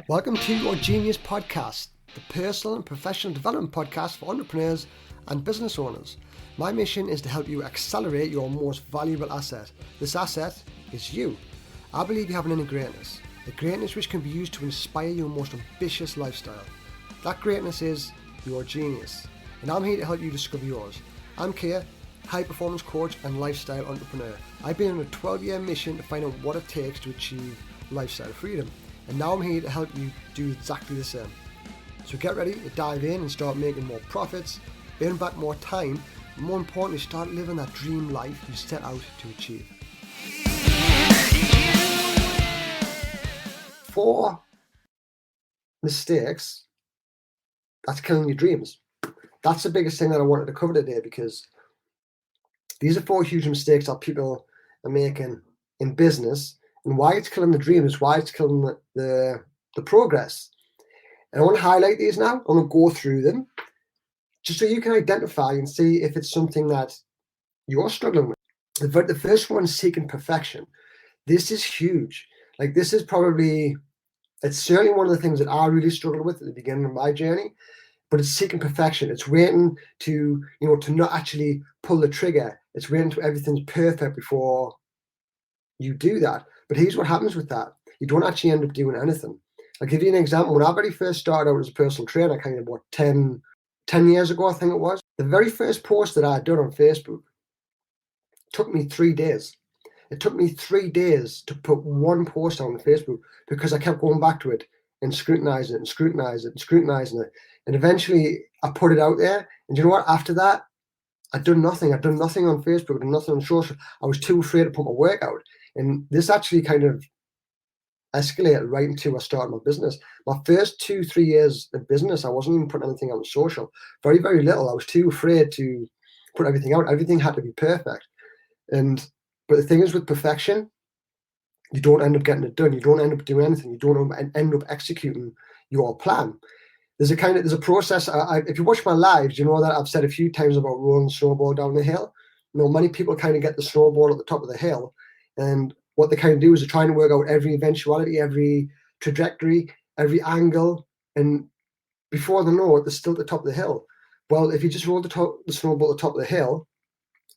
Welcome to Your Genius Podcast, the personal and professional development podcast for entrepreneurs and business owners. My mission is to help you accelerate your most valuable asset. This asset is you. I believe you have an inner greatness, a greatness which can be used to inspire your most ambitious lifestyle. That greatness is your genius, and I'm here to help you discover yours. I'm Keir, high performance coach and lifestyle entrepreneur. I've been on a 12-year mission to find out what it takes to achieve lifestyle freedom. And now I'm here to help you do exactly the same. So get ready to dive in and start making more profits, earn back more time, and more importantly, start living that dream life you set out to achieve. 4 mistakes that's killing your dreams. That's the biggest thing that I wanted to cover today, because these are 4 huge mistakes that people are making in business. And why it's killing the dream is why it's killing the progress. And I want to highlight these now. I'm going to go through them just so you can identify and see if it's something that you're struggling with. The first one is seeking perfection. This is huge. Like, this is probably, it's certainly one of the things that I really struggled with at the beginning of my journey, but it's seeking perfection. It's waiting to not actually pull the trigger. It's waiting till everything's perfect before you do that. But here's what happens with that. You don't actually end up doing anything. I'll give you an example. When I very first started out as a personal trainer, kind of 10 years ago, I think it was, the very first post that I had done on Facebook took me 3 days. It took me 3 days to put one post on Facebook, because I kept going back to it and scrutinizing it and scrutinizing it and scrutinizing it. And eventually I put it out there. And you know what? After that, I'd done nothing. I'd done nothing on Facebook, I'd done nothing on social. I was too afraid to put my work out. And this actually kind of escalated right into I started my business. My first 2-3 years of business, I wasn't even putting anything on social. Very, very little. I was too afraid to put everything out. Everything had to be perfect. But the thing is, with perfection, you don't end up getting it done. You don't end up doing anything. You don't end up executing your plan. There's a process. If you watch my lives, you know that I've said a few times about rolling the snowball down the hill. Many people kind of get the snowball at the top of the hill, and what they kind of do is they're trying to work out every eventuality, every trajectory, every angle, and before they know it, they're still at the top of the hill. Well, if you just roll the snowball at the top of the hill,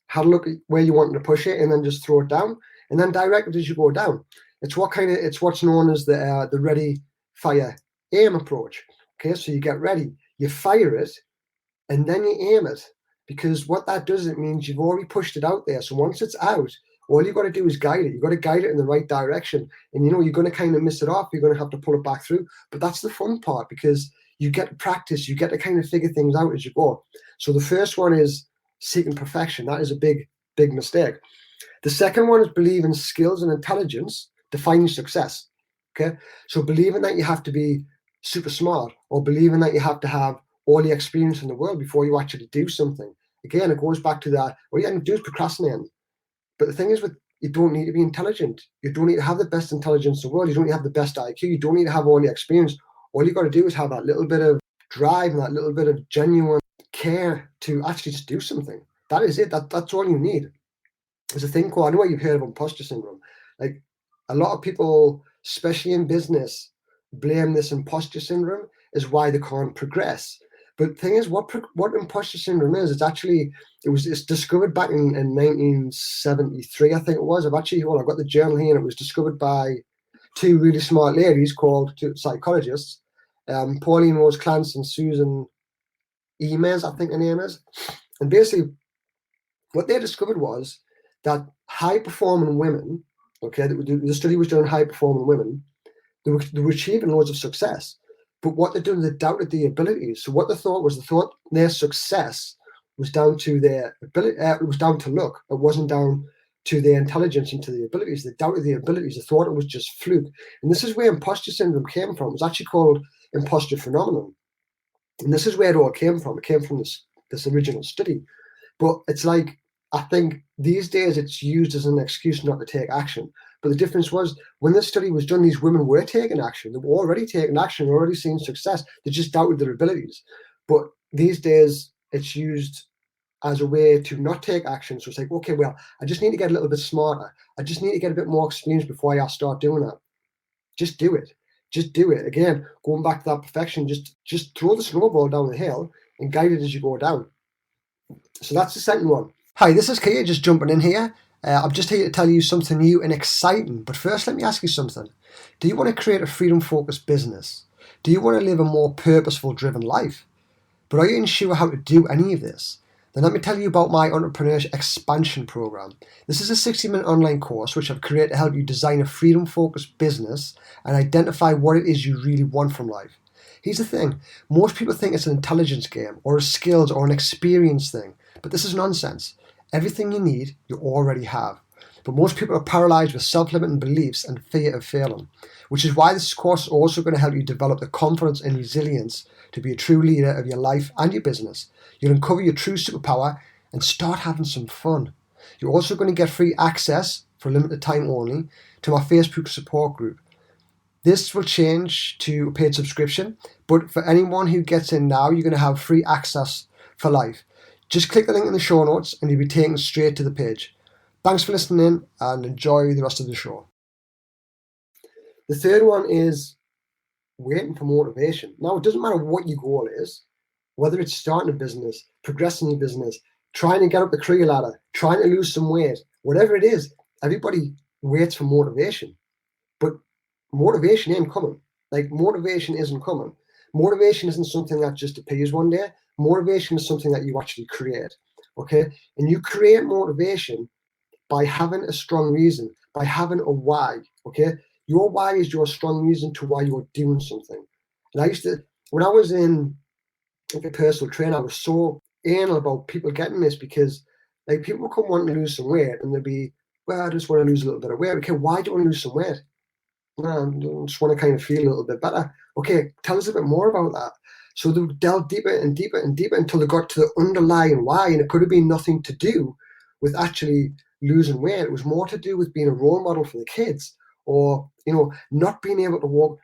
have a look at where you want to push it, and then just throw it down, and then direct it as you go down. It's what's known as the ready, fire, aim approach. Okay, so you get ready, you fire it, and then you aim it, because what that does, it means you've already pushed it out there. So once it's out, all you've got to do is guide it. You've got to guide it in the right direction. And you're going to kind of miss it off. You're going to have to pull it back through. But that's the fun part, because you get to practice. You get to kind of figure things out as you go. So the first one is seeking perfection. That is a big, big mistake. The second one is believing skills and intelligence define your success. Okay, so believing that you have to be super smart, or believing that you have to have all the experience in the world before you actually do something. Again, it goes back to that. What you end up doing is procrastinating. But the thing is, you don't need to be intelligent. You don't need to have the best intelligence in the world. You don't need to have the best IQ. You don't need to have all the experience. All you got to do is have that little bit of drive and that little bit of genuine care to actually just do something. That is it. That's all you need. There's a thing called, I know you've heard of imposter syndrome. Like, a lot of people, especially in business, blame this imposter syndrome as why they can't progress. But the thing is, what imposter syndrome is, it's discovered back in 1973, I think it was. I've got the journal here, and it was discovered by 2 really smart ladies called 2 psychologists, Pauline Rose Clance and Susan Emes, I think her name is. And basically, what they discovered was that high-performing women, okay, the study was done on high-performing women, they were achieving loads of success. But what they're doing, they doubted the abilities. So what they thought their success was down to their ability. It was down to luck. It wasn't down to their intelligence and to the abilities. They doubted the abilities. They thought it was just fluke. And this is where imposter syndrome came from. It was actually called imposter phenomenon. And this is where it all came from. It came from this original study. But it's like, I think these days it's used as an excuse not to take action. But the difference was, when this study was done, these women were taking action. They were already taking action, already seeing success. They just doubted their abilities. But these days it's used as a way to not take action. So it's like, okay, well, I just need to get a little bit smarter. I just need to get a bit more experience before I start doing that. Just do it. Just do it. Again, going back to that perfection, just throw the snowball down the hill and guide it as you go down. So that's the second one. Hi, this is Kia, just jumping in here. I'm just here to tell you something new and exciting. But first, let me ask you something. Do you want to create a freedom-focused business? Do you want to live a more purposeful, driven life? But are you unsure how to do any of this? Then let me tell you about my Entrepreneurship Expansion Program. This is a 60-minute online course which I've created to help you design a freedom-focused business and identify what it is you really want from life. Here's the thing, most people think it's an intelligence game or a skills or an experience thing, but this is nonsense. Everything you need, you already have. But most people are paralyzed with self-limiting beliefs and fear of failing, which is why this course is also going to help you develop the confidence and resilience to be a true leader of your life and your business. You'll uncover your true superpower and start having some fun. You're also going to get free access, for a limited time only, to my Facebook support group. This will change to a paid subscription, but for anyone who gets in now, you're going to have free access for life. Just click the link in the show notes and you'll be taken straight to the page. Thanks for listening and enjoy the rest of the show. The third one is waiting for motivation. Now, it doesn't matter what your goal is, whether it's starting a business, progressing your business, trying to get up the career ladder, trying to lose some weight, whatever it is, everybody waits for motivation. But motivation ain't coming. Like, motivation isn't coming. Motivation isn't something that just appears one day. Motivation is something that you actually create, okay? And you create motivation by having a strong reason, by having a why, okay? Your why is your strong reason to why you're doing something. And I used to, when I was in like a personal trainer, I was so anal about people getting this because like people would come wanting to lose some weight and they'd be, well, I just want to lose a little bit of weight. Okay, why do you want to lose some weight? Well, I just want to kind of feel a little bit better. Okay, tell us a bit more about that. So they would delve deeper and deeper and deeper until they got to the underlying why, and it could have been nothing to do with actually losing weight. It was more to do with being a role model for the kids, or not being able to walk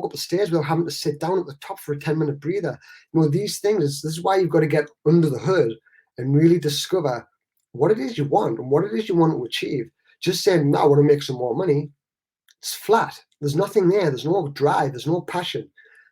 up the stairs without having to sit down at the top for a 10-minute breather. These things. This is why you've got to get under the hood and really discover what it is you want and what it is you want to achieve. Just saying, no, I want to make some more money. It's flat. There's nothing there. There's no drive. There's no passion.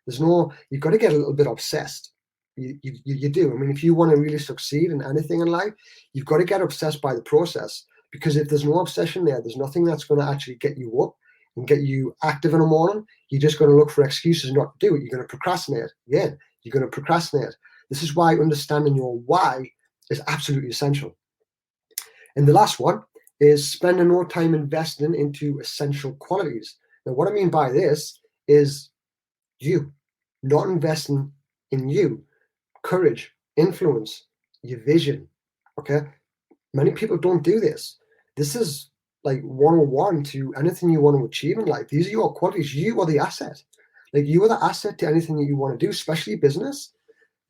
You've got to get a little bit obsessed. You do. I mean, if you want to really succeed in anything in life, you've got to get obsessed by the process, because if there's no obsession there's nothing that's going to actually get you up and get you active in the morning. You're just going to look for excuses not to do it. You're going to procrastinate. Again, you're going to procrastinate. This is why understanding your why is absolutely essential. And the last one is spending more time investing into essential qualities. Now, what I mean by this is you, not investing in you, courage, influence, your vision. Okay? Many people don't do this. This is like 101 to anything you want to achieve in life. These are your qualities. You are the asset. Like, you are the asset to anything that you want to do, especially business.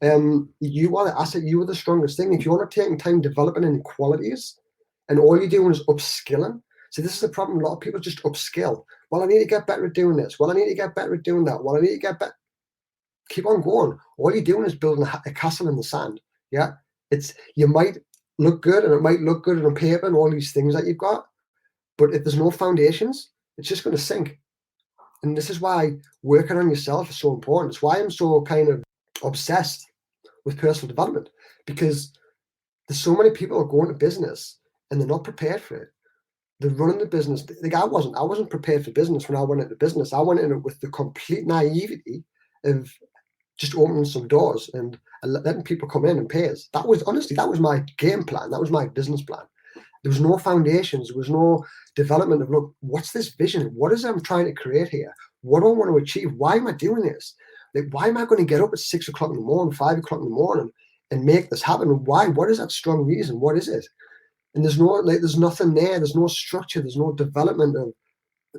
You are the asset. You are the strongest thing. If you want to take time developing any qualities, and all you're doing is upskilling. So this is the problem. A lot of people just upskill. Well, I need to get better at doing this. Well, I need to get better at doing that. Well, I need to get better. Keep on going. All you're doing is building a castle in the sand. Yeah. You might look good, and it might look good on paper and all these things that you've got, but if there's no foundations, it's just going to sink. And this is why working on yourself is so important. It's why I'm so kind of obsessed with personal development, because there's so many people who are going to business and they're not prepared for it. They're running the business. Like, I wasn't prepared for business when I went into business. I went in it with the complete naivety of just opening some doors and letting people come in and pay us. That was my game plan. That was my business plan. There was no foundations. There was no development of, look, what's this vision? What is it I'm trying to create here? What do I want to achieve? Why am I doing this? Like, why am I going to get up at 6 o'clock in the morning, 5 o'clock in the morning and make this happen? And why? What is that strong reason? What is it? And there's nothing there. There's no structure. There's no development of,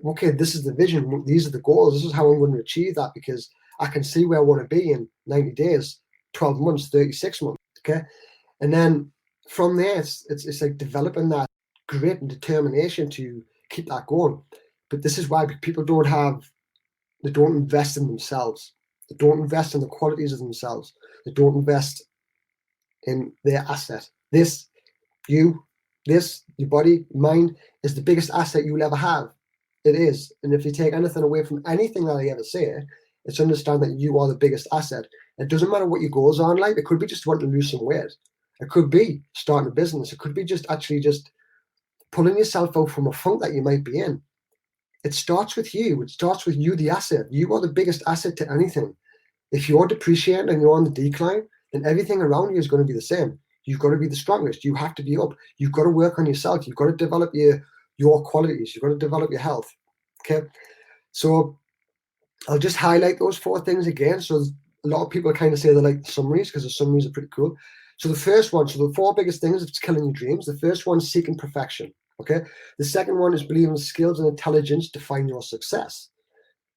okay, this is the vision. These are the goals. This is how I'm going to achieve that, because I can see where I want to be in 90 days, 12 months, 36 months. Okay. And then from there, it's like developing that grit and determination to keep that going. But this is why people don't invest in themselves. They don't invest in the qualities of themselves. They don't invest in their asset. Your body, mind is the biggest asset you'll ever have. It is. And if you take anything away from anything that I ever say, it's understand that you are the biggest asset. It doesn't matter what your goals are in life. It could be just wanting to lose some weight. It could be starting a business. It could be just actually just pulling yourself out from a funk that you might be in. It starts with you. It starts with you, the asset. You are the biggest asset to anything. If you're depreciating and you're on the decline, then everything around you is going to be the same. You've got to be the strongest. You have to be up. You've got to work on yourself. You've got to develop your qualities. You've got to develop your health. Okay. So I'll just highlight those 4 things again. So a lot of people kind of say they like the summaries because the summaries are pretty cool. So the first one, so the 4 biggest things, if it's killing your dreams, the first one is seeking perfection. Okay. The second one is believing skills and intelligence define your success.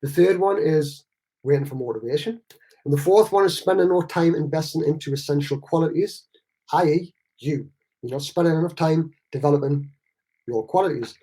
The third one is waiting for motivation. And the fourth one is spending no time investing into essential qualities, i.e. you. You're not spending enough time developing your qualities.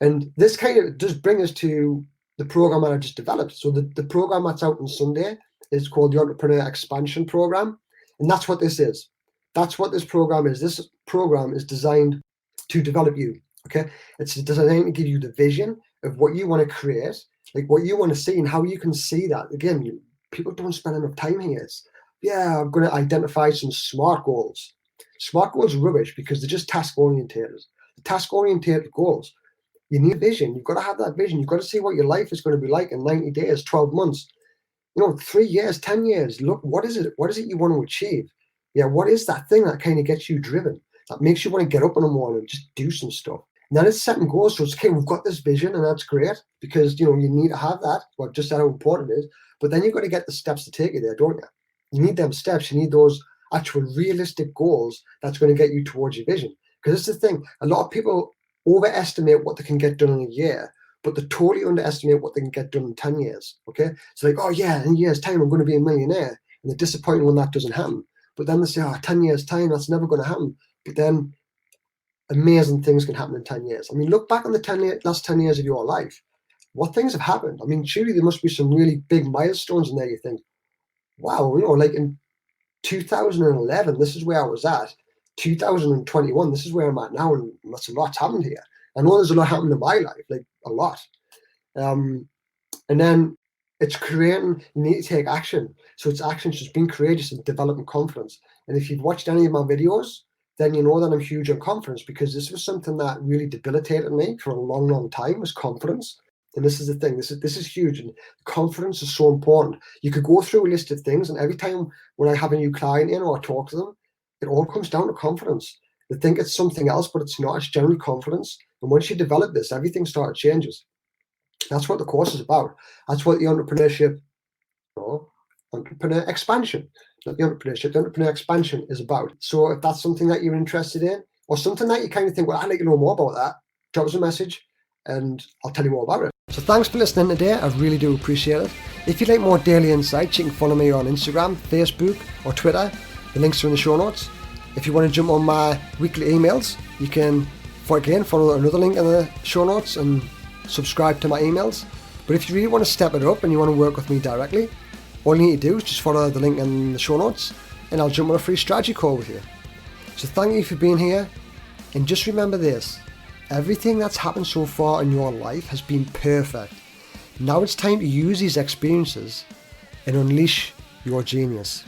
And this kind of does bring us to the program that I just developed. So the program that's out on Sunday is called the Entrepreneur Expansion Program. And that's what this is. That's what this program is. This program is designed to develop you. Okay. It's designed to give you the vision of what you want to create, like what you want to see and how you can see that. Again, people don't spend enough time here. It's, yeah, I'm going to identify some SMART goals. SMART goals are rubbish because they're just task orientated. The task orientated goals, you need vision. You've got to have that vision. You've got to see what your life is going to be like in 90 days, 12 months, 3 years, 10 years. Look, what is it? What is it you want to achieve? Yeah, what is that thing that kind of gets you driven? That makes you want to get up in the morning and just do some stuff. And then it's setting goals. So it's okay, we've got this vision and that's great because, you need to have that. Well, just how important it is. But then you've got to get the steps to take you there, don't you? You need them steps. You need those actual realistic goals that's going to get you towards your vision. Because it's the thing, a lot of people overestimate what they can get done in a year, but they totally underestimate what they can get done in 10 years. Okay. It's like, oh yeah, in a year's time, I'm going to be a millionaire. And they're disappointed when that doesn't happen. But then they say, 10 years time, that's never going to happen. But then amazing things can happen in 10 years. I mean, look back on the last 10 years of your life. What things have happened? I mean, surely there must be some really big milestones in there. You think, wow, like in 2011, this is where I was at. 2021, this is where I'm at now, and that's a lot's happened here. I know there's a lot happened in my life, like a lot. And then it's creating, you need to take action. So it's action, just being courageous and developing confidence. And if you've watched any of my videos, then you know that I'm huge on confidence because this was something that really debilitated me for a long, long time was confidence. And this is the thing, this is huge. And confidence is so important. You could go through a list of things and every time when I have a new client in or I talk to them, it all comes down to confidence. They think it's something else, but it's not. It's generally confidence. And once you develop this, everything starts changes. That's what the course is about. That's what the entrepreneur expansion, not the entrepreneurship, the entrepreneur expansion is about. So if that's something that you're interested in, or something that you kind of think, well, I'd like to know more about that, drop us a message and I'll tell you more about it. So thanks for listening today. I really do appreciate it. If you'd like more daily insights, you can follow me on Instagram, Facebook, or Twitter. The links are in the show notes. If you want to jump on my weekly emails, you can, follow another link in the show notes and subscribe to my emails. But if you really want to step it up and you want to work with me directly, all you need to do is just follow the link in the show notes and I'll jump on a free strategy call with you. So thank you for being here. And just remember this, everything that's happened so far in your life has been perfect. Now it's time to use these experiences and unleash your genius.